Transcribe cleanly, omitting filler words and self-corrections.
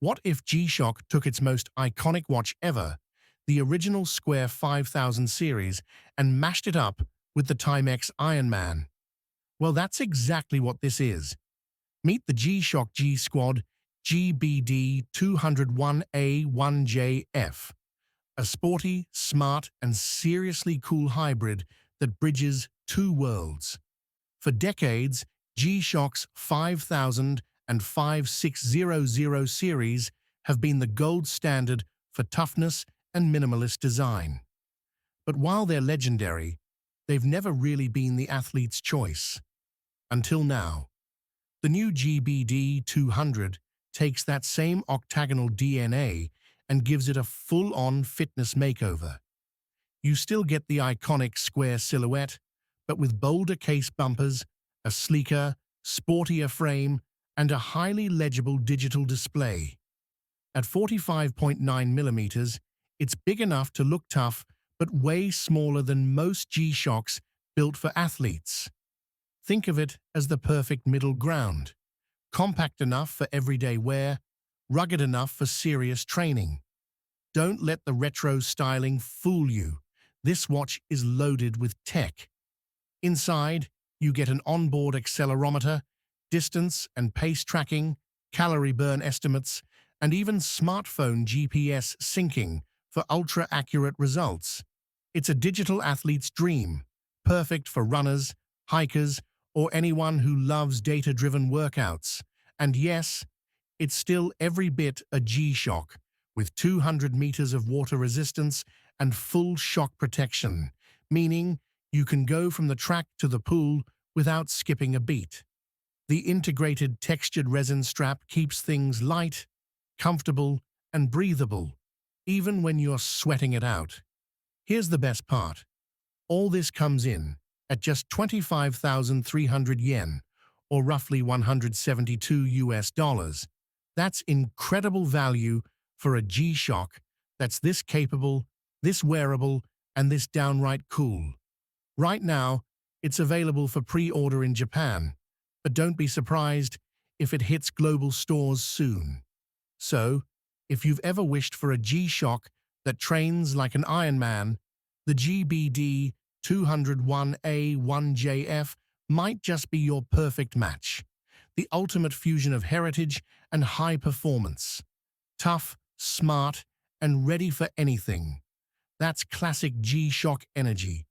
What if G-Shock took its most iconic watch ever, the original Square 5000 series, and mashed it up with the Timex Iron Man? Well, that's exactly what this is. Meet the G-Shock G-Squad GBD-201A1JF, a sporty, smart, and seriously cool hybrid that bridges two worlds. For decades, G-Shock's 5000 and 5600 series have been the gold standard for toughness and minimalist design. But while they're legendary, they've never really been the athlete's choice. Until now. The new GBD-200 takes that same octagonal DNA and gives it a full-on fitness makeover. You still get the iconic square silhouette, but with bolder case bumpers, a sleeker, sportier frame, and a highly legible digital display. At 45.9 millimeters, it's big enough to look tough, but way smaller than most G-Shocks built for athletes. Think of it as the perfect middle ground. Compact enough for everyday wear, rugged enough for serious training. Don't let the retro styling fool you. This watch is loaded with tech. Inside, you get an onboard accelerometer, distance and pace tracking, calorie burn estimates, and even smartphone GPS syncing for ultra-accurate results. It's a digital athlete's dream, perfect for runners, hikers, or anyone who loves data-driven workouts. And yes, it's still every bit a G-Shock, with 200 meters of water resistance and full shock protection, meaning you can go from the track to the pool without skipping a beat. The integrated textured resin strap keeps things light, comfortable, and breathable, even when you're sweating it out. Here's the best part. All this comes in at just 25,300 yen, or roughly 172 US dollars. That's incredible value for a G-Shock that's this capable, this wearable, and this downright cool. Right now, it's available for pre-order in Japan, but don't be surprised if it hits global stores soon. So, if you've ever wished for a G-Shock that trains like an Iron Man, the GBD-201A1JF might just be your perfect match. The ultimate fusion of heritage and high performance. Tough, smart, and ready for anything. That's classic G-Shock energy.